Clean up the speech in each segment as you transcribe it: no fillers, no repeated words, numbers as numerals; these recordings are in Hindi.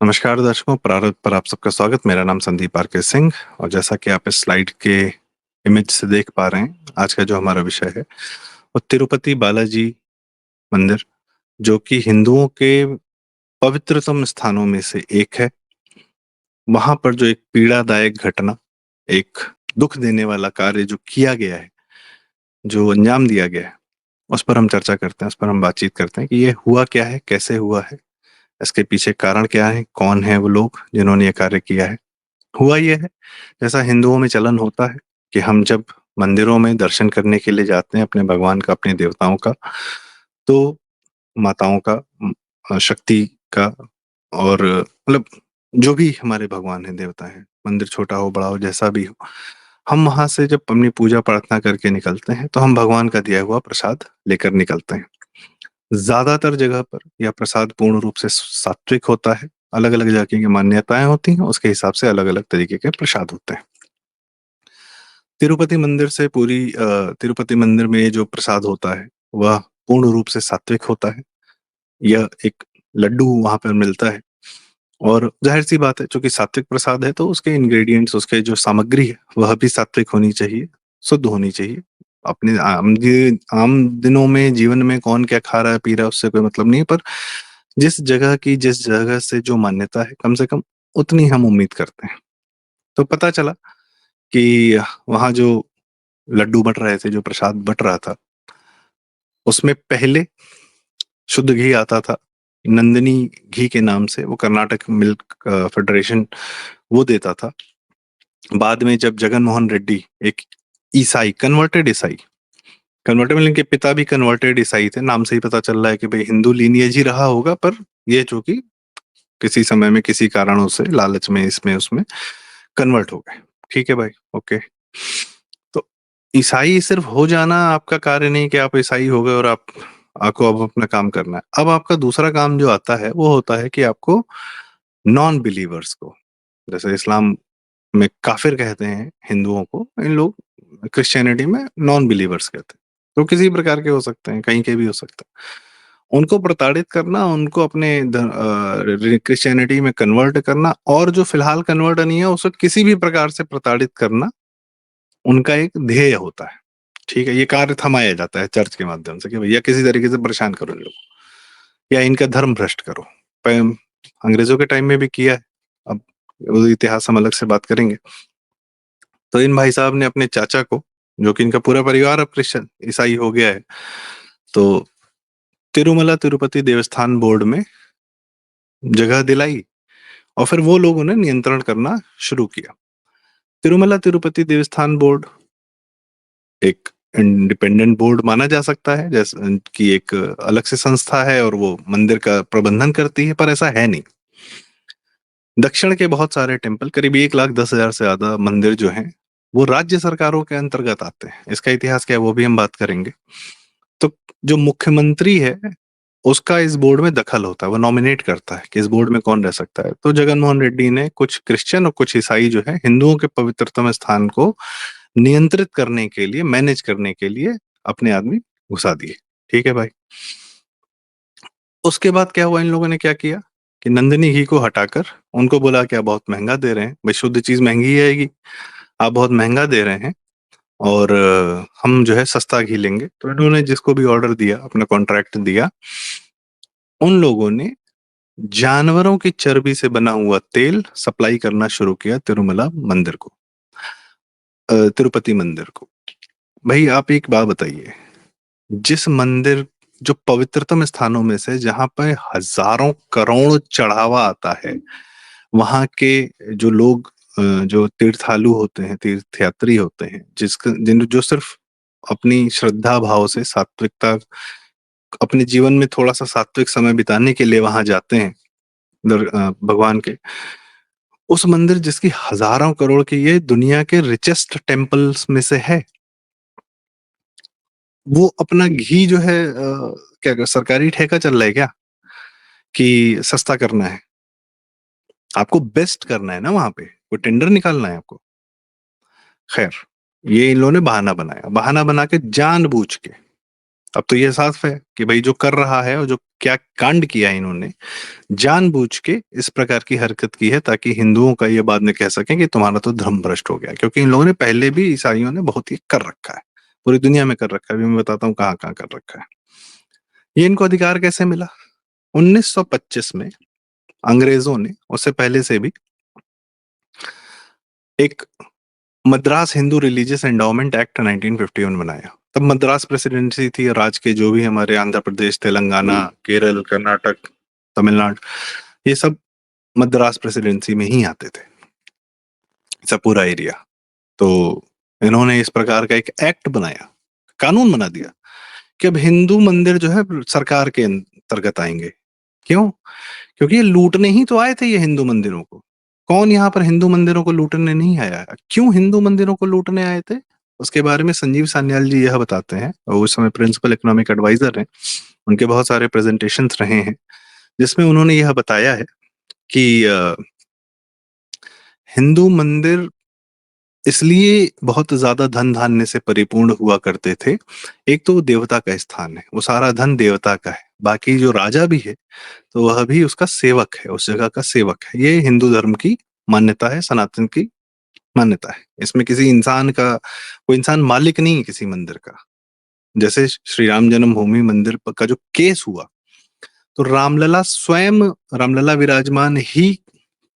नमस्कार दर्शकों, प्रारंभ पर आप सबका स्वागत। मेरा नाम संदीप आर के सिंह और जैसा कि आप इस स्लाइड के इमेज से देख पा रहे हैं, आज का जो हमारा विषय है वो तिरुपति बालाजी मंदिर, जो कि हिंदुओं के पवित्रतम स्थानों में से एक है। वहां पर जो एक पीड़ादायक घटना, एक दुख देने वाला कार्य जो किया गया है, जो अंजाम दिया गया है, उस पर हम चर्चा करते हैं, उस पर हम बातचीत करते हैं कि ये हुआ क्या है, कैसे हुआ है, इसके पीछे कारण क्या है, कौन है वो लोग जिन्होंने ये कार्य किया है। हुआ ये है, जैसा हिंदुओं में चलन होता है कि हम जब मंदिरों में दर्शन करने के लिए जाते हैं अपने भगवान का, अपने देवताओं का, तो माताओं का, शक्ति का, और मतलब जो भी हमारे भगवान हैं, देवता हैं, मंदिर छोटा हो बड़ा हो जैसा भी हो, हम वहां से जब अपनी पूजा प्रार्थना करके निकलते हैं तो हम भगवान का दिया हुआ प्रसाद लेकर निकलते हैं। ज्यादातर जगह पर यह प्रसाद पूर्ण रूप से सात्विक होता है। अलग अलग जगह की मान्यताएं होती हैं, उसके हिसाब से अलग अलग तरीके के प्रसाद होते हैं। तिरुपति मंदिर से तिरुपति मंदिर में ये जो प्रसाद होता है वह पूर्ण रूप से सात्विक होता है। यह एक लड्डू वहां पर मिलता है, और जाहिर सी बात है, चूंकि सात्विक प्रसाद है तो उसके इंग्रेडिएंट्स, उसके जो सामग्री है वह भी सात्विक होनी चाहिए, शुद्ध होनी चाहिए। अपने आम दिनों में, जीवन में कौन क्या खा रहा है पी रहा है उससे कोई मतलब नहीं है, पर जिस जगह से जो मान्यता है, कम से कम उतनी हम उम्मीद करते हैं। तो पता चला कि वहां जो लड्डू बट रहे थे, जो प्रसाद बट रहा था, उसमें पहले शुद्ध घी आता था, नंदिनी घी के नाम से, वो कर्नाटक मिल्क फेडरेशन वो देता था। बाद में जब जगन मोहन रेड्डी, एक ईसाई, कन्वर्टेड इनके पिता भी कन्वर्टेड ईसाई थे, नाम से ही पता चल रहा है कि भाई हिंदू लीनियज ही रहा होगा, पर ये जो कि किसी समय में किसी कारणों से लालच में इसमें उसमें कन्वर्ट हो गए। ठीक है भाई, ओके। तो ईसाई सिर्फ हो जाना आपका कार्य नहीं कि आप ईसाई हो गए और आपको अब अपना काम करना है। अब आपका दूसरा काम जो आता है वो होता है कि आपको नॉन बिलीवर्स को, जैसे इस्लाम में काफिर कहते हैं हिंदुओं को, इन लोग क्रिश्चियनिटी में नॉन बिलीवर्स कहते हैं। तो किसी प्रकार के हो सकते हैं, कहीं के भी हो सकते हैं। उनको प्रताड़ित करना, उनको अपने क्रिश्चियनिटी में कन्वर्ट करना, और जो फिलहाल कन्वर्ट नहीं है उसे किसी भी प्रकार से प्रताड़ित करना, उनका एक ध्येय होता है। ठीक है, ये कार्य थमाया जाता है चर्च के माध्यम से कि भैया किसी तरीके से परेशान करो इन लोगों, या इनका धर्म भ्रष्ट करो। अंग्रेजों के टाइम में भी किया है, अब वो इतिहास हम अलग से बात करेंगे। तो इन भाई साहब ने अपने चाचा को, जो कि इनका पूरा परिवार अब क्रिश्चियन ईसाई हो गया है, तो तिरुमला तिरुपति देवस्थान बोर्ड में जगह दिलाई, और फिर वो लोगों ने नियंत्रण करना शुरू किया। तिरुमला तिरुपति देवस्थान बोर्ड एक इंडिपेंडेंट बोर्ड माना जा सकता है, जैसे कि एक अलग से संस्था है और वो मंदिर का प्रबंधन करती है, पर ऐसा है नहीं। दक्षिण के बहुत सारे टेम्पल, करीब 1,10,000 से ज्यादा मंदिर जो हैं, वो राज्य सरकारों के अंतर्गत आते हैं। इसका इतिहास क्या है वो भी हम बात करेंगे। तो जो मुख्यमंत्री है उसका इस बोर्ड में दखल होता है, वो नॉमिनेट करता है कि इस बोर्ड में कौन रह सकता है। तो जगन मोहन रेड्डी ने कुछ क्रिश्चियन और कुछ ईसाई जो है, हिंदुओं के पवित्रतम स्थान को नियंत्रित करने के लिए, मैनेज करने के लिए अपने आदमी घुसा दिए। ठीक है भाई। उसके बाद क्या हुआ, इन लोगों ने क्या किया कि नंदिनी घी को हटाकर उनको बोला कि आप बहुत महंगा दे रहे हैं भाई, शुद्ध चीज महंगी ही आएगी, आप बहुत महंगा दे रहे हैं, और हम जो है सस्ता घी लेंगे। तो इन्होंने जिसको भी ऑर्डर दिया, अपना कॉन्ट्रैक्ट दिया, उन लोगों ने जानवरों की चर्बी से बना हुआ तेल सप्लाई करना शुरू किया तिरुमला मंदिर को, तिरुपति मंदिर को। भाई आप एक बात बताइए, जिस मंदिर, जो पवित्रतम स्थानों में से, जहां पर हजारों करोड़ चढ़ावा आता है, वहां के जो लोग, जो तीर्थालु होते हैं, तीर्थयात्री होते हैं, जो सिर्फ अपनी श्रद्धा भाव से सात्विकता, अपने जीवन में थोड़ा सा सात्विक समय बिताने के लिए वहां जाते हैं भगवान के, उस मंदिर जिसकी हजारों करोड़ की, ये दुनिया के रिचेस्ट टेम्पल्स में से है, वो अपना घी जो है क्या सरकारी ठेका चल रहा है क्या कि सस्ता करना है? आपको बेस्ट करना है ना, वहां पे कोई टेंडर निकालना है आपको। खैर, ये इन लोगों ने बहाना बनाया, बहाना बना के जानबूझ के अब तो ये साफ है कि भाई जो कर रहा है और जो क्या कांड किया है इन्होंने, जानबूझ के इस प्रकार की हरकत की है ताकि हिंदुओं का ये बाद में कह सकें कि तुम्हारा तो धर्म भ्रष्ट हो गया, क्योंकि इन लोगों ने पहले भी, ईसाइयों ने बहुत ही कर रखा है, पूरी दुनिया में कर रखा है। अभी मैं बताता हूँ कहाँ कहाँ कर रखा है। ये इनको अधिकार कैसे मिला? 1925 में अंग्रेजों ने, उससे पहले से भी, एक Madras Hindu religious endowment act 1951 बनाया। तब मद्रास प्रेसिडेंसी थी, राज्य के जो भी हमारे आंध्र प्रदेश, तेलंगाना, केरल, कर्नाटक, तमिलनाडु, ये सब मद्रास प्रेसिडेंसी में ही आते थे, सब पूरा एरिया। तो इन्होंने इस प्रकार का एक एक्ट बनाया, कानून बना दिया कि अब हिंदू मंदिर जो है सरकार के अंतर्गत आएंगे। क्यों? क्योंकि ये लूटने ही तो आए थे ये हिंदू मंदिरों को। कौन यहाँ पर हिंदू मंदिरों को लूटने नहीं आया है? क्यों हिंदू मंदिरों को लूटने आए थे, उसके बारे में संजीव सान्याल जी यह बताते हैं, और उस समय प्रिंसिपल इकोनॉमिक एडवाइजर हैं। उनके बहुत सारे प्रेजेंटेशंस रहे हैं जिसमें उन्होंने यह बताया है कि हिंदू मंदिर इसलिए बहुत ज्यादा धन धान्य से परिपूर्ण हुआ करते थे। एक तो वो देवता का स्थान है, वो सारा धन देवता का है, बाकी जो राजा भी है तो वह भी उसका सेवक है, उस जगह का सेवक है। ये हिंदू धर्म की मान्यता है, सनातन की मान्यता है। इसमें किसी इंसान का, कोई इंसान मालिक नहीं है किसी मंदिर का। जैसे श्री राम जन्मभूमि मंदिर का जो केस हुआ, तो रामलला स्वयं, रामलला विराजमान ही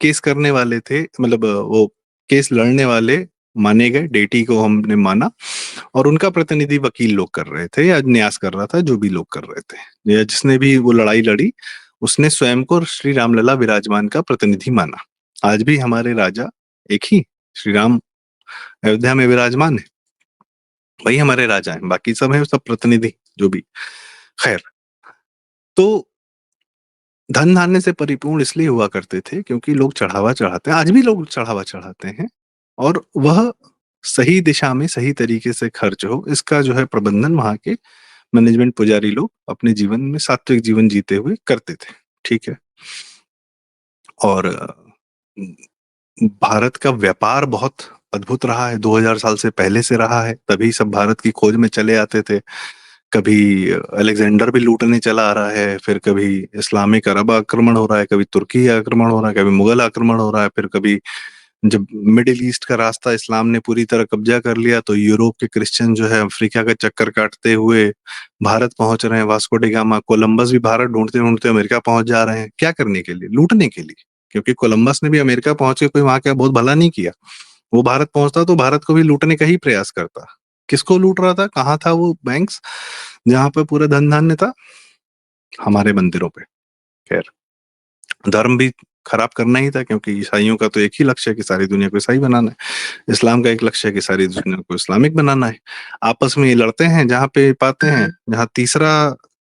केस करने वाले थे, मतलब वो केस लड़ने वाले माने गए, डेटी को हमने माना, और उनका प्रतिनिधि वकील लोग कर रहे थे या न्यास कर रहा था, जो भी लोग कर रहे थे, या जिसने भी वो लड़ाई लड़ी उसने स्वयं को श्री रामलला विराजमान का प्रतिनिधि माना। आज भी हमारे राजा एक ही, श्री राम अयोध्या में विराजमान है, वही हमारे राजा हैं, बाकी सब है सब प्रतिनिधि जो भी। खैर, तो धन धान्य से परिपूर्ण इसलिए हुआ करते थे क्योंकि लोग चढ़ावा चढ़ाते हैं, आज भी लोग चढ़ावा चढ़ाते हैं, और वह सही दिशा में सही तरीके से खर्च हो, इसका जो है प्रबंधन वहां के मैनेजमेंट पुजारी लोग अपने जीवन में सात्विक जीवन जीते हुए करते थे। ठीक है। और भारत का व्यापार बहुत अद्भुत रहा है, 2000 साल से पहले से रहा है, तभी सब भारत की खोज में चले आते थे। कभी अलेक्जेंडर भी लूटने चला आ रहा है, फिर कभी इस्लामिक अरब आक्रमण हो रहा है, कभी तुर्की आक्रमण हो रहा है, कभी मुगल आक्रमण हो रहा है, फिर कभी जब मिडिल ईस्ट का रास्ता इस्लाम ने पूरी तरह कब्जा कर लिया तो यूरोप के क्रिश्चियन जो है अफ्रीका का चक्कर काटते हुए भारत पहुंच रहे हैं। वास्को डी गामा, कोलंबस भी भारत ढूंढते ढूंढते अमेरिका पहुंच जा रहे हैं। क्या करने के लिए? लूटने के लिए। क्योंकि कोलंबस ने भी अमेरिका पहुंच के कोई वहां का बहुत भला नहीं किया, वो भारत पहुंचता तो भारत को भी लूटने का ही प्रयास करता। किसको लूट रहा था? कहाँ था वो बैंक्स जहां पे पूरा धन धान्य था? हमारे मंदिरों पे। खैर, धर्म भी खराब करना ही था, क्योंकि ईसाइयों का तो एक ही लक्ष्य है कि सारी दुनिया को ईसाई बनाना है, इस्लाम का एक लक्ष्य है कि सारी दुनिया को इस्लामिक बनाना है। आपस में ये लड़ते हैं, जहां पे पाते हैं, जहां तीसरा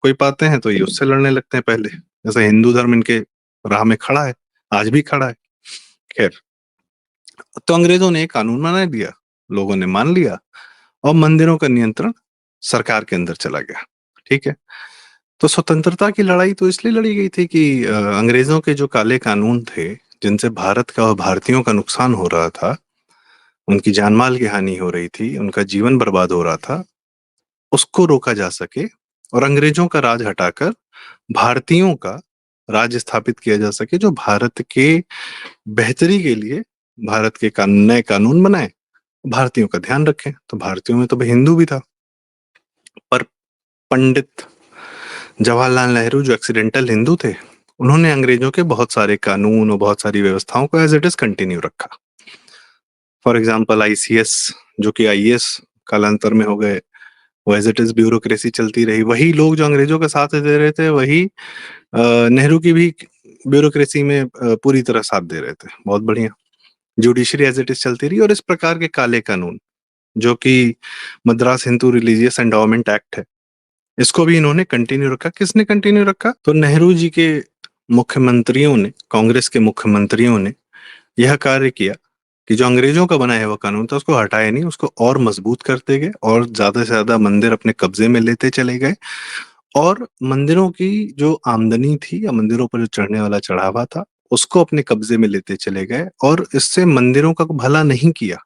कोई पाते हैं तो ये उससे लड़ने लगते हैं पहले। जैसे हिंदू धर्म इनके राह में खड़ा है, आज भी खड़ा है। खैर, तो अंग्रेजों ने एक कानून बना दिया, लोगों ने मान लिया, और मंदिरों का नियंत्रण सरकार के अंदर चला गया। ठीक है। तो स्वतंत्रता की लड़ाई तो इसलिए लड़ी गई थी कि अंग्रेजों के जो काले कानून थे, जिनसे भारत का और भारतीयों का नुकसान हो रहा था, उनकी जानमाल की हानि हो रही थी, उनका जीवन बर्बाद हो रहा था, उसको रोका जा सके और अंग्रेजों का राज हटाकर भारतीयों का राज स्थापित किया जा सके, जो भारत के बेहतरी के लिए भारत के नए कानून बनाए, भारतीयों का ध्यान रखें। तो भारतीयों में तो भाई हिंदू भी था, पर पंडित जवाहरलाल नेहरू जो एक्सीडेंटल हिंदू थे, उन्होंने अंग्रेजों के बहुत सारे कानून और बहुत सारी व्यवस्थाओं को एज इट इज कंटिन्यू रखा। फॉर एग्जाम्पल आईसीएस, जो कि आईएएस कालांतर में हो गए, वो एज इट इज ब्यूरोक्रेसी चलती रही। वही लोग जो अंग्रेजों का साथ दे रहे थे, वही नेहरू की भी ब्यूरोक्रेसी में पूरी तरह साथ दे रहे थे। बहुत बढ़िया। जुडिशरी एज इट इज चलती रही, और इस प्रकार के काले कानून, जो कि Madras Hindu religious endowment act है, इसको भी इन्होंने कंटिन्यू रखा। किसने कंटिन्यू रखा? तो नेहरू जी के मुख्यमंत्रियों ने, कांग्रेस के मुख्यमंत्रियों ने यह कार्य किया कि जो अंग्रेजों का बनाया हुआ कानून था उसको हटाए नहीं, उसको और मजबूत करते गए, और ज्यादा से ज्यादा मंदिर अपने कब्जे में लेते चले गए, और मंदिरों की जो आमदनी थी या मंदिरों पर जो चढ़ने वाला चढ़ावा था उसको अपने कब्जे में लेते चले गए, और इससे मंदिरों का भला नहीं किया,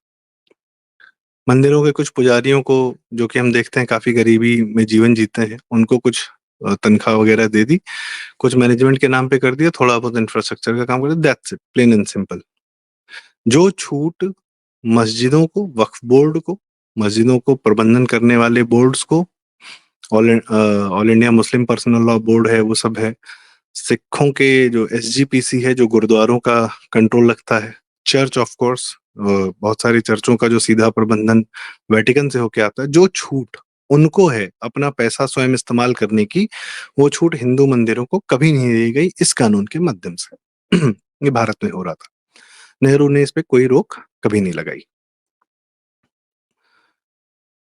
मंदिरों के कुछ पुजारियों को, जो कि हम देखते हैं काफी गरीबी में जीवन जीते हैं, उनको कुछ तनख्वाह वगैरह दे दी, कुछ मैनेजमेंट के नाम पे कर दिया, थोड़ा बहुत इंफ्रास्ट्रक्चर का काम कर दिया, that's it, plain and simple. जो छूट मस्जिदों को, वक्फ बोर्ड को, मस्जिदों को प्रबंधन करने वाले बोर्ड्स को, all India Muslim personal law board है, वो सब है, सिखों के जो एसजीपीसी है जो गुरुद्वारों का कंट्रोल रखता है, चर्च ऑफ कोर्स, बहुत सारी चर्चों का जो सीधा प्रबंधन वेटिकन से होके आता है, जो छूट उनको है अपना पैसा स्वयं इस्तेमाल करने की, वो छूट हिंदू मंदिरों को कभी नहीं दी गई इस कानून के माध्यम से। ये भारत में हो रहा था, नेहरू ने इस पे कोई रोक कभी नहीं लगाई।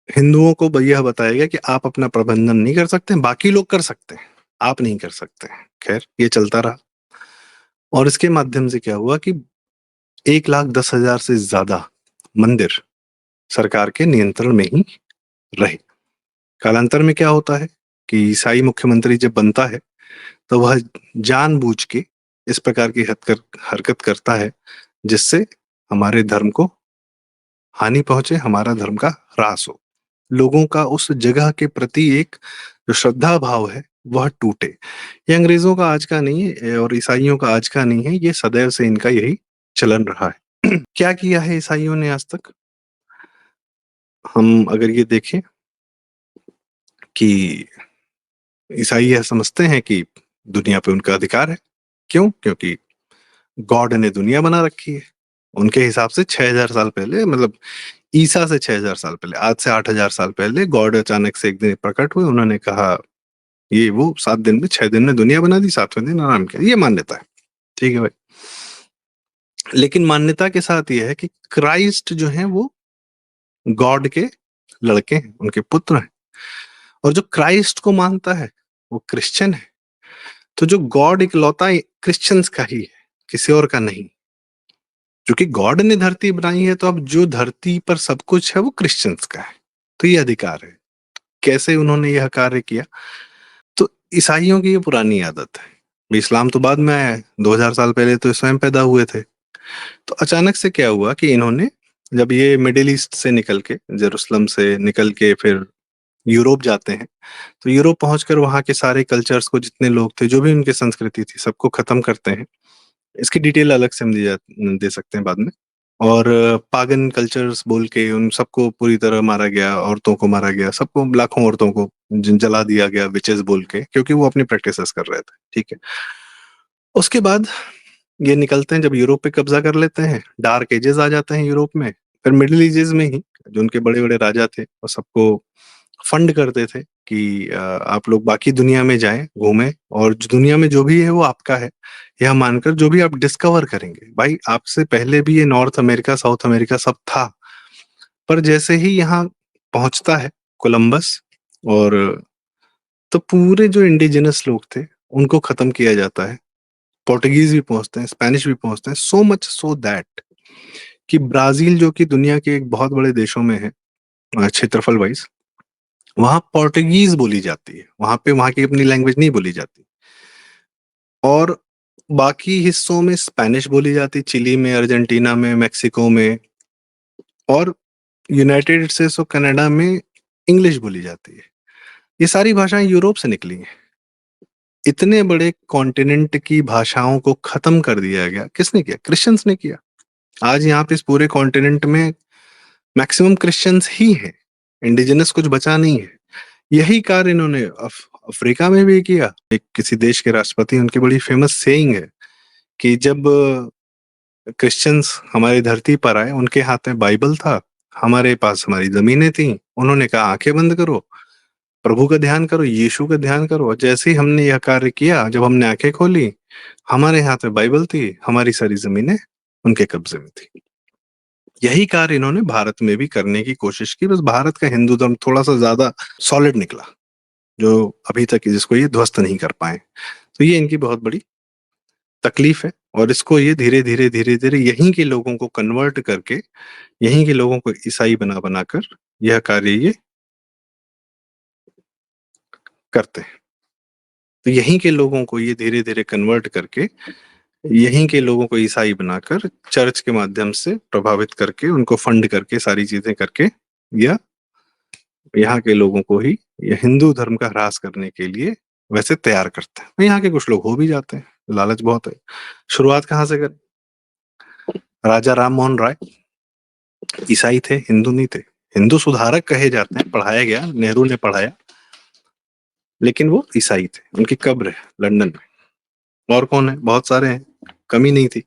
हिंदुओं को यह बताया गया कि आप अपना प्रबंधन नहीं कर सकते, बाकी लोग कर सकते हैं, आप नहीं कर सकते। खैर ये चलता रहा, और इसके माध्यम से क्या हुआ कि 1,10,000 से ज्यादा मंदिर सरकार के नियंत्रण में ही रहे। कालांतर में क्या होता है कि ईसाई मुख्यमंत्री जब बनता है तो वह जानबूझ के इस प्रकार की हरकत करता है जिससे हमारे धर्म को हानि पहुंचे, हमारा धर्म का ह्रास हो, लोगों का उस जगह के प्रति एक जो श्रद्धा भाव है वह टूटे। ये अंग्रेजों का आज का नहीं है और ईसाइयों का आज का नहीं है, ये सदैव से इनका यही चलन रहा है। क्या किया है ईसाइयों ने आज तक? हम अगर ये देखें कि ईसाई यह समझते हैं कि दुनिया पे उनका अधिकार है। क्यों? क्योंकि गॉड ने दुनिया बना रखी है। उनके हिसाब से 6,000 साल पहले, मतलब ईसा से 6,000 साल पहले, आज से 8,000 साल पहले गॉड अचानक से एक दिन प्रकट हुए, उन्होंने कहा ये वो 7 दिन में, 6 दिन में दुनिया बना दी, 7वें दिन आराम किया। ये मान्यता है, ठीक है भाई। लेकिन मान्यता के साथ यह है कि क्राइस्ट जो है वो गॉड के लड़के हैं, उनके पुत्र हैं, और जो क्राइस्ट को मानता है वो क्रिश्चियन है। तो जो गॉड इकलौता क्रिश्चियंस का ही है, किसी और का नहीं। क्योंकि गॉड ने धरती बनाई है, तो अब जो धरती पर सब कुछ है वो क्रिश्चियंस का है, तो ये अधिकार है। कैसे उन्होंने यह कार्य किया? तो ईसाइयों की ये पुरानी आदत है। इस्लाम तो बाद में आया है, 2,000 साल पहले तो स्वयं पैदा हुए थे। तो अचानक से क्या हुआ कि इन्होंने, जब ये मिडिल ईस्ट से निकल के, जेरूसलम से निकल के फिर यूरोप जाते हैं, तो यूरोप पहुंचकर वहां के सारे कल्चर्स को, जितने लोग थे, जो भी उनकी संस्कृति थी, सबको खत्म करते हैं। इसकी डिटेल अलग से हम दे सकते हैं बाद में। और पागन कल्चर्स बोल के उन सबको पूरी तरह मारा गया, औरतों को मारा गया, सबको, लाखों औरतों को जला दिया गया विचेस बोल के, क्योंकि वो अपनी प्रैक्टिसेस कर रहे थे, ठीक है। उसके बाद ये निकलते हैं, जब यूरोप पे कब्जा कर लेते हैं, डार्क एजेस आ जाते हैं यूरोप में। फिर मिडिल एजेस में ही जो उनके बड़े बड़े राजा थे वो सबको फंड करते थे कि आप लोग बाकी दुनिया में जाएं, घूमें, और दुनिया में जो भी है वो आपका है, यह मानकर जो भी आप डिस्कवर करेंगे, भाई आपसे पहले भी ये नॉर्थ अमेरिका, साउथ अमेरिका सब था, पर जैसे ही यहाँ पहुंचता है कोलंबस, और तो पूरे जो इंडिजिनस लोग थे उनको खत्म किया जाता है। पोर्टुगीज भी पहुंचते हैं, स्पेनिश भी पहुंचते हैं, सो मच सो दैट कि ब्राजील, जो कि दुनिया के एक बहुत बड़े देशों में है क्षेत्रफल वाइज, वहां पोर्टुगीज बोली जाती है, वहां पे वहां की अपनी लैंग्वेज नहीं बोली जाती। और बाकी हिस्सों में स्पेनिश बोली जाती, चिली में, अर्जेंटीना में, मेक्सिको में, और यूनाइटेड स्टेट्स और कनाडा में इंग्लिश बोली जाती है। ये सारी भाषाएं यूरोप से निकली हैं। इतने बड़े कॉन्टिनेंट की भाषाओं को खत्म कर दिया गया, किसने किया? क्रिश्चियंस ने किया। आज यहाँ पे इस पूरे कॉन्टिनेंट में मैक्सिमम क्रिश्चियंस ही हैं, इंडिजिनस कुछ बचा नहीं है। यही कार्य इन्होंने अफ्रीका में भी किया। एक किसी देश के राष्ट्रपति, उनकी बड़ी फेमस सेइंग है कि जब क्रिश्चियंस हमारी धरती पर आए, उनके हाथ में बाइबल था, हमारे पास हमारी जमीनें थी, उन्होंने कहा आंखें बंद करो, प्रभु का ध्यान करो, यीशु का ध्यान करो। और जैसे ही हमने यह कार्य किया, जब हमने आंखें खोली, हमारे हाथ में बाइबल थी, हमारी सारी जमीनें उनके कब्जे में थी। यही कार्य इन्होंने भारत में भी करने की कोशिश की, बस भारत का हिंदू धर्म थोड़ा सा ज्यादा सॉलिड निकला, जो अभी तक जिसको ये ध्वस्त नहीं कर पाए। तो ये इनकी बहुत बड़ी तकलीफ है, और इसको ये धीरे धीरे धीरे धीरे यहीं के लोगों को कन्वर्ट करके, यहीं के लोगों को ईसाई बना बनाकर यह कार्य ये करते हैं। तो यहीं के लोगों को ये धीरे धीरे कन्वर्ट करके, यहीं के लोगों को ईसाई बनाकर, चर्च के माध्यम से प्रभावित करके, उनको फंड करके, सारी चीजें करके या यहाँ के लोगों को ही ये हिंदू धर्म का ह्रास करने के लिए वैसे तैयार करते हैं। यहाँ के कुछ लोग हो भी जाते हैं, लालच बहुत है। शुरुआत कहाँ से करें? राजा राम मोहन राय ईसाई थे, हिंदू नहीं थे। हिंदू सुधारक कहे जाते हैं, पढ़ाया गया, नेहरू ने पढ़ाया, लेकिन वो ईसाई थे। उनकी कब्र है लंदन में। और कौन है? बहुत सारे हैं, कमी नहीं थी।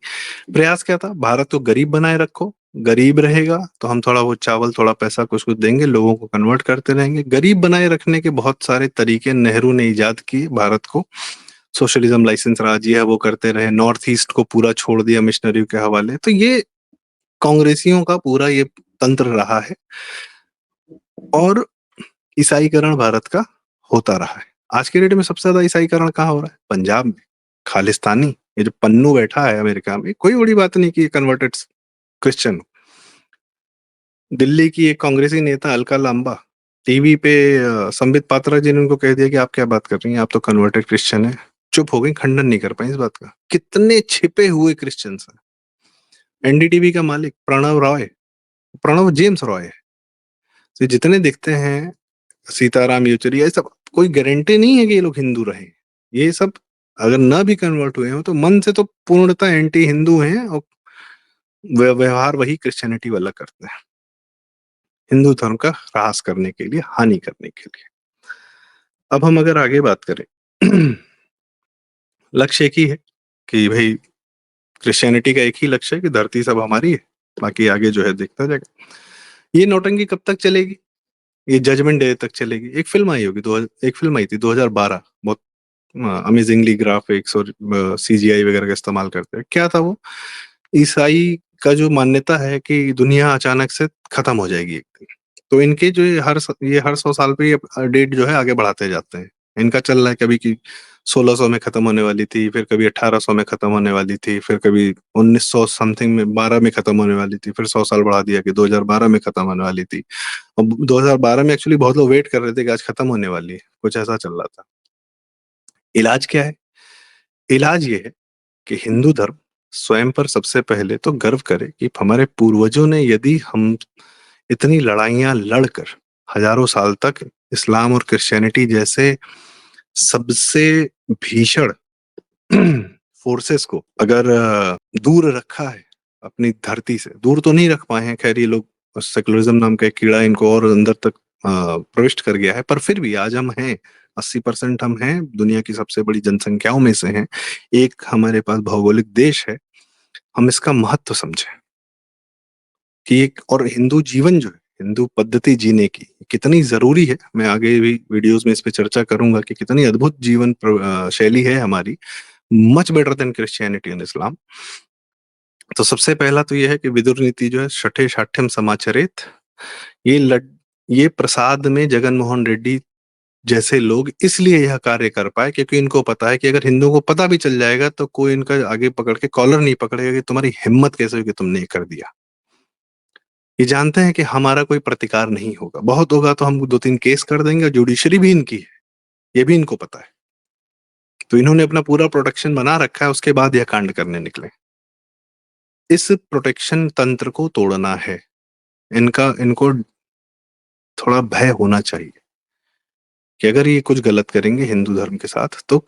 प्रयास क्या था? भारत को गरीब बनाए रखो, गरीब रहेगा तो हम थोड़ा वो चावल, थोड़ा पैसा कुछ कुछ देंगे, लोगों को कन्वर्ट करते रहेंगे। गरीब बनाए रखने के बहुत सारे तरीके नेहरू ने इजाद किए भारत को। सोशलिज्म, लाइसेंस राज, ये है वो करते रहे। नॉर्थ ईस्ट को पूरा छोड़ दिया मिशनरी के हवाले। तो ये कांग्रेसियों का पूरा ये तंत्र रहा है और ईसाईकरण भारत का होता रहा है। आज के डेट में सबसे ज्यादा ईसाईकरण कहाँ हो रहा है? पंजाब में। खालिस्तानी, ये जो पन्नू बैठा है अमेरिका में, कोई बड़ी बात नहीं कि कन्वर्टेड क्रिश्चियन। दिल्ली की एक कांग्रेसी नेता अलका लांबा टीवी पे संबित पात्रा जी ने उनको कह दिया कि आप क्या बात कर रही हैं, आप तो कन्वर्टेड क्रिश्चियन है। चुप हो गई, खंडन नहीं कर पाई इस बात का। कितने छिपे हुए क्रिश्चियंस हैं। एनडीटीवी का मालिक प्रणव रॉय, प्रणव जेम्स रॉय है। तो जितने दिखते हैं, सीताराम येचुरी, ये सब कोई गारंटी नहीं है कि ये लोग हिंदू रहे। ये सब अगर ना भी कन्वर्ट हुए हो तो मन से तो पूर्णतः एंटी हिंदू हैं और व्यवहार वही क्रिश्चियनिटी वाला करते हैं, हिंदू धर्म का ह्रास करने के लिए, हानि करने के लिए। अब हम अगर आगे बात करें लक्ष्य एक ही है कि भाई क्रिश्चियनिटी का एक ही लक्ष्य है कि धरती सब हमारी है, बाकी आगे जो है देखता जाएगा। ये नौटंकी कब तक चलेगी? ये जजमेंट डे तक चलेगी। एक फिल्म आई होगी, एक फिल्म आई थी 2012, बहुत अमेजिंगली ग्राफिक्स और सीजीआई वगैरह का इस्तेमाल करते हैं। क्या था वो? ईसाई का जो मान्यता है कि दुनिया अचानक से खत्म हो जाएगी एक दिन, तो इनके जो ये हर 100 साल पे ये डेट जो है आगे बढ़ाते जाते हैं। इनका चल रहा है कभी कि 1600 में खत्म होने वाली थी, फिर कभी 1800 में खत्म होने वाली थी, फिर कभी 1900 समथिंग में 12 में खत्म होने वाली थी, फिर 100 साल बढ़ा दिया कि 2012 में खत्म होने वाली थी। और 2012 में एक्चुअली बहुत लोग वेट कर रहे थे कि आज खत्म होने वाली है, कुछ ऐसा चल रहा था। इलाज क्या है? इलाज ये है कि हिंदू धर्म स्वयं पर सबसे पहले तो गर्व करे कि हमारे पूर्वजों ने यदि हम इतनी लड़ाइयां लड़कर हजारों साल तक इस्लाम और क्रिश्चियनिटी जैसे सबसे भीषण फोर्सेस को अगर दूर रखा है, अपनी धरती से दूर तो नहीं रख पाए हैं, खैर ये लोग, सेकुलरिज्म नाम का एक कीड़ा इनको और अंदर तक प्रविष्ट कर गया है, पर फिर भी आज हम हैं, 80% हम हैं, दुनिया की सबसे बड़ी जनसंख्याओं में से हैं, एक हमारे पास भौगोलिक देश है। हम इसका महत्व समझें कि एक और हिंदू जीवन जो है, हिंदू पद्धति जीने की कितनी जरूरी है। मैं आगे भी वीडियोस में इस पे चर्चा करूंगा कि कितनी अद्भुत जीवन शैली है हमारी, much better than Christianity and Islam. तो सबसे पहला तो यह है कि विदुर नीति जो है, छठे शाठ्यम समाचरित, ये लड ये प्रसाद में जगन मोहन रेड्डी जैसे लोग इसलिए यह कार्य कर पाए क्योंकि इनको पता है कि अगर हिंदुओं को पता भी चल जाएगा तो कोई इनका आगे पकड़ के कॉलर नहीं पकड़ेगा कि तुम्हारी हिम्मत कैसे हुई कि तुमने ये कर दिया। ये जानते हैं कि हमारा कोई प्रतिकार नहीं होगा, बहुत होगा तो हम 2-3 केस कर देंगे, और जुडिशरी भी इनकी है, ये भी इनको पता है। तो इन्होंने अपना पूरा प्रोटेक्शन बना रखा है, उसके बाद यह कांड करने निकले। इस प्रोटेक्शन तंत्र को तोड़ना है। इनको थोड़ा भय होना चाहिए कि अगर ये कुछ गलत करेंगे हिंदू धर्म के साथ तो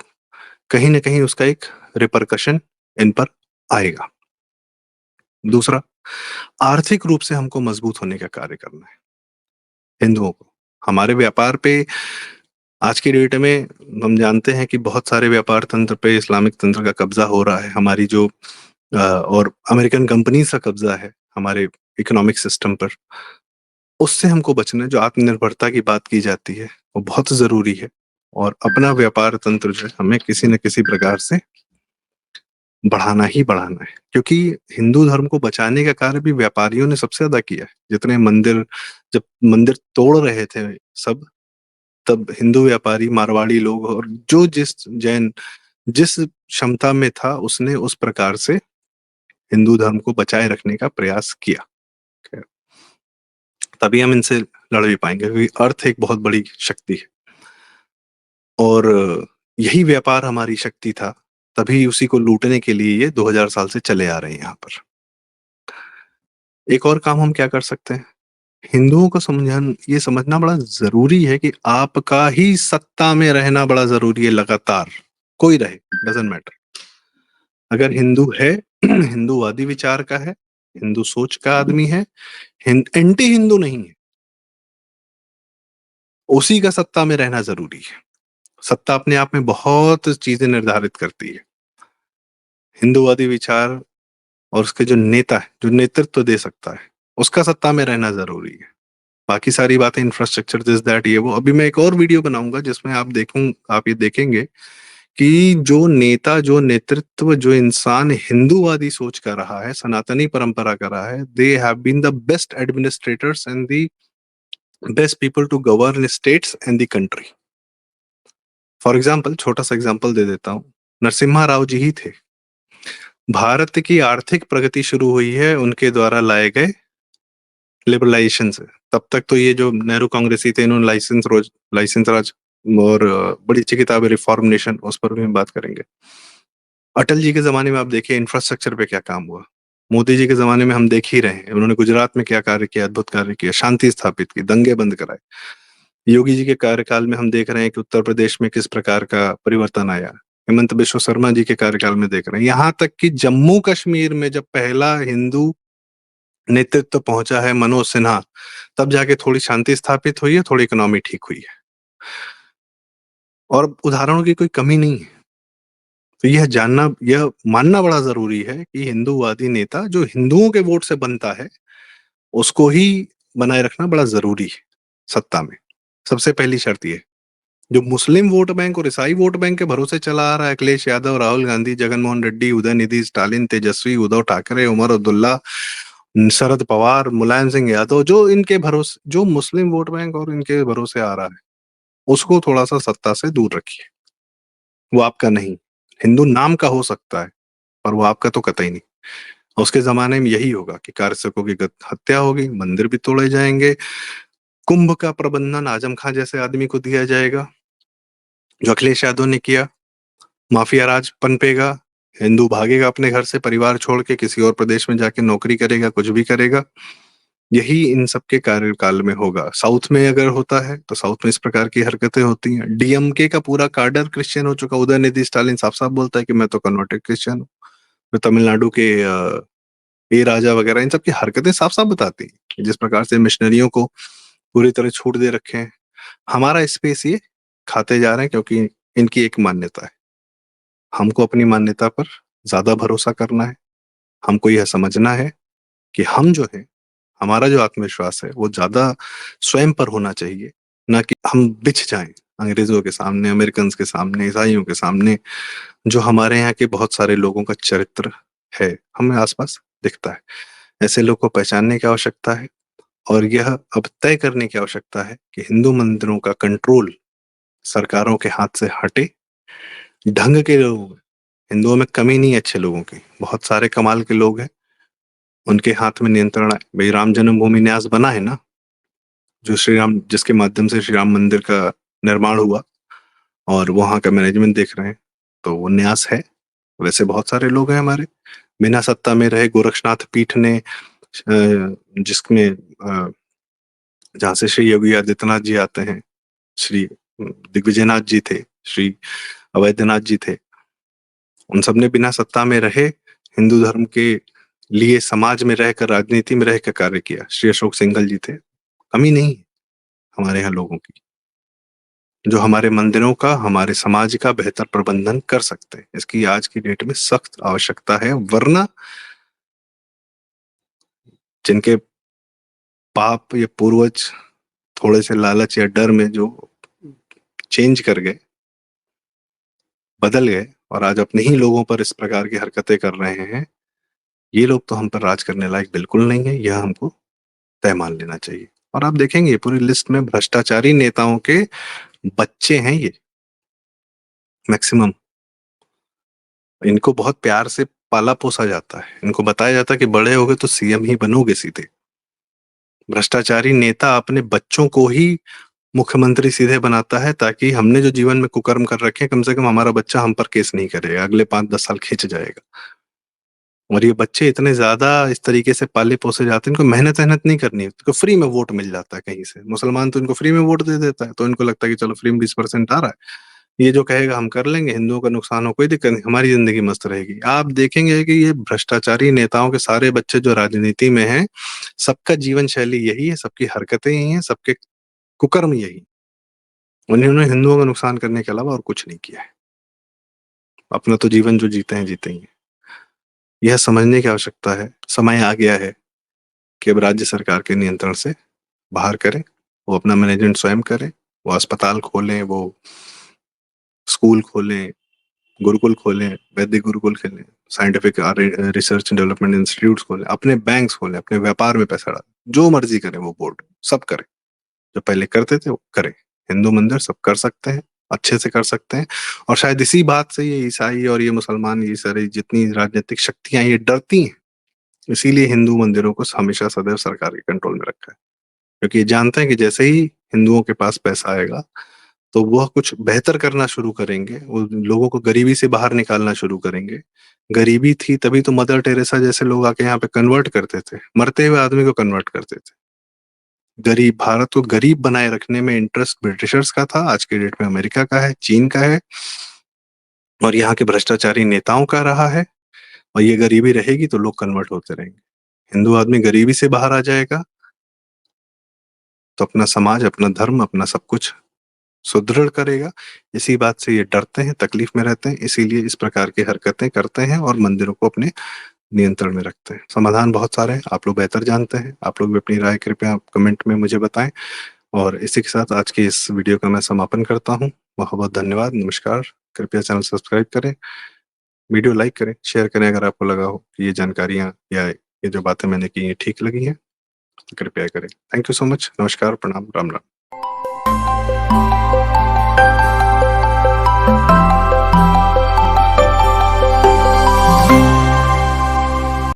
कहीं ना कहीं उसका एक रिपरकशन इन पर आएगा। दूसरा, आर्थिक रूप से हमको मजबूत होने का कार्य करना है हिंदुओं को। हमारे व्यापार पे आज की डेट में हम जानते हैं कि बहुत सारे व्यापार तंत्र पे इस्लामिक तंत्र का कब्जा हो रहा है। हमारी जो और अमेरिकन कंपनीज का कब्जा है हमारे इकोनॉमिक सिस्टम पर। उससे हमको बचना है। जो आत्मनिर्भरता की बात की जाती है वो बहुत जरूरी है, और अपना व्यापार तंत्र जो है हमें किसी न किसी प्रकार से बढ़ाना ही बढ़ाना है, क्योंकि हिंदू धर्म को बचाने का कार्य भी व्यापारियों ने सबसे ज्यादा किया है। जितने मंदिर, जब मंदिर तोड़ रहे थे सब, तब हिंदू व्यापारी, मारवाड़ी लोग, और जो जिस जैन जिस क्षमता में था उसने उस प्रकार से हिंदू धर्म को बचाए रखने का प्रयास किया। तभी हम इनसे लड़ भी पाएंगे, क्योंकि अर्थ एक बहुत बड़ी शक्ति है और यही व्यापार हमारी शक्ति था। तभी उसी को लूटने के लिए ये 2000 साल से चले आ रहे हैं यहाँ पर। एक और काम हम क्या कर सकते हैं? हिंदुओं को ये समझना बड़ा जरूरी है कि आपका ही सत्ता में रहना बड़ा जरूरी है लगातार, कोई रहे, डजेंट मैटर। अगर हिंदू है, हिंदूवादी विचार का है, हिंदू सोच का आदमी है, एंटी हिंदू नहीं है, उसी का सत्ता में रहना जरूरी है। सत्ता अपने आप में बहुत चीजें निर्धारित करती है। हिंदूवादी विचार और उसके जो नेता है, जो नेतृत्व दे सकता है, उसका सत्ता में रहना जरूरी है। बाकी सारी बातें इंफ्रास्ट्रक्चर दिस दैट ये वो, अभी मैं एक और वीडियो बनाऊंगा जिसमें आप ये देखेंगे कि जो नेता, जो नेतृत्व, जो इंसान हिंदूवादी सोच का रहा है, सनातनी परंपरा का रहा है, they have been the best administrators and the best people to govern states and the country. For example, छोटा सा एग्जाम्पल दे देता हूं, नरसिम्हा राव जी ही थे। भारत की आर्थिक प्रगति शुरू हुई है उनके द्वारा लाए गए लिबरलाइजेशन से। तब तक तो ये जो नेहरू कांग्रेसी थे, इन्होंने लाइसेंस राज और बड़ी अच्छी किताब है रिफॉर्म नेशन, उस पर भी हम बात करेंगे। अटल जी के जमाने में आप देखिए इंफ्रास्ट्रक्चर पे क्या काम हुआ। मोदी जी के जमाने में हम देख ही रहे हैं, उन्होंने गुजरात में क्या कार्य किया, अद्भुत कार्य किया, शांति स्थापित की, दंगे बंद कराए। योगी जी के कार्यकाल में हम देख रहे हैं कि उत्तर प्रदेश में किस प्रकार का परिवर्तन आया। हेमंत बिश्व शर्मा जी के कार्यकाल में देख रहे हैं, यहाँ तक कि जम्मू कश्मीर में जब पहला हिंदू नेतृत्व पहुंचा है, मनोज सिन्हा, तब जाके थोड़ी शांति स्थापित हुई है, थोड़ी इकोनॉमी ठीक हुई है। और उदाहरणों की कोई कमी नहीं है। तो यह मानना बड़ा जरूरी है कि हिंदूवादी नेता जो हिंदुओं के वोट से बनता है, उसको ही बनाए रखना बड़ा जरूरी है सत्ता में। सबसे पहली शर्त ये, जो मुस्लिम वोट बैंक और ईसाई वोट बैंक के भरोसे चला आ रहा है, अखिलेश यादव, राहुल गांधी, जगनमोहन रेड्डी, उदयनिधि स्टालिन, तेजस्वी, उद्धव ठाकरे, उमर अब्दुल्ला, शरद पवार, मुलायम सिंह यादव, जो इनके भरोसे, जो मुस्लिम वोट बैंक और इनके भरोसे आ रहा है, उसको थोड़ा सा सत्ता से दूर रखिए। वो आपका नहीं, हिंदू नाम का हो सकता है, पर वो आपका तो कतई नहीं। उसके जमाने में यही होगा कि कारसेवकों की हत्या होगी, मंदिर भी तोड़े जाएंगे, कुंभ का प्रबंधन आजम खां जैसे आदमी को दिया जाएगा, जो अखिलेश यादव ने किया। माफिया राज पनपेगा, हिंदू भागेगा अपने घर से, परिवार छोड़ के किसी और प्रदेश में जाके नौकरी करेगा, कुछ भी करेगा। यही इन सबके कार्यकाल में होगा। साउथ में अगर होता है तो साउथ में इस प्रकार की हरकतें होती हैं। डीएमके का पूरा कार्डर क्रिश्चियन हो चुका। उदयनिधि स्टालिन साफ साफ बोलता है कि मैं तो कन्वर्टेड क्रिश्चियन हूँ। मैं तमिलनाडु के ए राजा वगैरह, इन सब की हरकतें साफ साफ बताती हैं कि जिस प्रकार से मिशनरियों को पूरी तरह छूट दे रखे हैं। हमारा स्पेस ये खाते जा रहे हैं क्योंकि इनकी एक मान्यता है। हमको अपनी मान्यता पर ज्यादा भरोसा करना है। हमको यह समझना है कि हम जो है, हमारा जो आत्मविश्वास है वो ज्यादा स्वयं पर होना चाहिए, ना कि हम बिछ जाएं अंग्रेजों के सामने, अमेरिकन के सामने, ईसाइयों के सामने। जो हमारे यहाँ के बहुत सारे लोगों का चरित्र है, हमें आसपास दिखता है। ऐसे लोग को पहचानने की आवश्यकता है और यह अब तय करने की आवश्यकता है कि हिंदू मंदिरों का कंट्रोल सरकारों के हाथ से हटे। ढंग के लोग, हिंदुओं में कमी नहीं है, अच्छे लोगों की बहुत सारे कमाल के लोग हैं, उनके हाथ में नियंत्रण है। भाई राम जन्मभूमि न्यास बना है ना, जो श्री राम, जिसके माध्यम से श्री राम मंदिर का निर्माण हुआ और वहां का मैनेजमेंट देख रहे हैं, तो वो न्यास है। वैसे बहुत सारे लोग हैं हमारे, बिना सत्ता में रहे। गोरक्षनाथ पीठ ने जिसमें जहाँ से श्री योगी आदित्यनाथ जी आते हैं, श्री दिग्विजयनाथ जी थे, श्री अवैधनाथ जी थे, उन सब ने बिना सत्ता में रहे हिंदू धर्म के लिए समाज में रहकर, राजनीति में रहकर कार्य किया। श्री अशोक सिंघल जी थे। कमी नहीं है हमारे यहाँ लोगों की, जो हमारे मंदिरों का, हमारे समाज का बेहतर प्रबंधन कर सकते हैं। इसकी आज की डेट में सख्त आवश्यकता है, वरना जिनके पाप या पूर्वज थोड़े से लालच या डर में जो चेंज कर गए, बदल गए और आज अपने ही लोगों पर इस प्रकार की हरकतें कर रहे हैं, ये लोग तो हम पर राज करने लायक बिल्कुल नहीं है। यह हमको तय मान लेना चाहिए। और आप देखेंगे पूरी लिस्ट में भ्रष्टाचारी नेताओं के बच्चे हैं ये मैक्सिमम। इनको बहुत प्यार से पाला पोसा जाता है, इनको बताया जाता है कि बड़े होगे तो सीएम ही बनोगे सीधे। भ्रष्टाचारी नेता अपने बच्चों को ही मुख्यमंत्री सीधे बनाता है, ताकि हमने जो जीवन में कुकर्म कर रखे हैं, कम से कम हमारा बच्चा हम पर केस नहीं करेगा, अगले 5-10 साल खींच जाएगा। और ये बच्चे इतने ज्यादा इस तरीके से पाले पोसे जाते हैं, इनको मेहनत मेहनत नहीं करनी है, इनको फ्री में वोट मिल जाता है कहीं से। मुसलमान तो इनको फ्री में वोट दे देता है, तो इनको लगता है कि चलो फ्री में 20% आ रहा है, ये जो कहेगा हम कर लेंगे, हिंदुओं का नुकसान हो कोई दिक्कत नहीं, हमारी जिंदगी मस्त रहेगी। आप देखेंगे कि ये भ्रष्टाचारी नेताओं के सारे बच्चे जो राजनीति में हैं, सबका जीवन शैली यही है, सबकी हरकतें यही हैं, सबके कुकर्म यही। उन्होंने हिंदुओं का नुकसान करने के अलावा और कुछ नहीं किया है। अपना तो जीवन जो जीते हैं जीते ही हैं। यह समझने की आवश्यकता है, समय आ गया है कि अब राज्य सरकार के नियंत्रण से बाहर करें, वो अपना मैनेजमेंट स्वयं करें, वो अस्पताल खोलें, वो स्कूल खोलें, गुरुकुल खोलें, वैदिक गुरुकुल खोलें, साइंटिफिक रिसर्च डेवलपमेंट इंस्टीट्यूट खोलें, अपने बैंक्स खोलें, अपने व्यापार में पैसा डालें, जो मर्जी करें वो बोर्ड सब करें, जो पहले करते थे वो करें। हिंदू मंदिर सब कर सकते हैं, अच्छे से कर सकते हैं। और शायद इसी बात से ये ईसाई और ये मुसलमान, ये सारी जितनी राजनीतिक शक्तियां ये डरती हैं, इसीलिए हिंदू मंदिरों को हमेशा सदैव सरकार के कंट्रोल में रखा है। क्योंकि ये जानते हैं कि जैसे ही हिंदुओं के पास पैसा आएगा, तो वह कुछ बेहतर करना शुरू करेंगे, वो लोगों को गरीबी से बाहर निकालना शुरू करेंगे। गरीबी थी तभी तो मदर टेरेसा जैसे लोग आके यहाँ पे कन्वर्ट करते थे, मरते हुए आदमी को कन्वर्ट करते थे। गरीब भारत को गरीब बनाए रखने में इंटरेस्ट ब्रिटिशर्स का था, आज के डेट में अमेरिका का है, चीन का है, और यहाँ के भ्रष्टाचारी नेताओं का रहा है। और ये गरीबी रहेगी तो लोग कन्वर्ट होते रहेंगे। हिंदू आदमी गरीबी से बाहर आ जाएगा तो अपना समाज, अपना धर्म, अपना सब कुछ सुदृढ़ करेगा। इसी बात से ये डरते हैं, तकलीफ में रहते हैं, इसीलिए इस प्रकार की हरकतें करते हैं और मंदिरों को अपने नियंत्रण में रखते हैं। समाधान बहुत सारे हैं, आप लोग बेहतर जानते हैं, आप लोग भी अपनी राय कृपया कमेंट में मुझे बताएं। और इसी के साथ आज की इस वीडियो का मैं समापन करता हूँ। बहुत बहुत धन्यवाद, नमस्कार। कृपया चैनल सब्सक्राइब करें, वीडियो लाइक करें, शेयर करें अगर आपको लगा हो कि ये जानकारियाँ या ये जो बातें मैंने की ये ठीक लगी हैं, तो कृपया करें। थैंक यू सो मच, नमस्कार, प्रणाम, राम राम।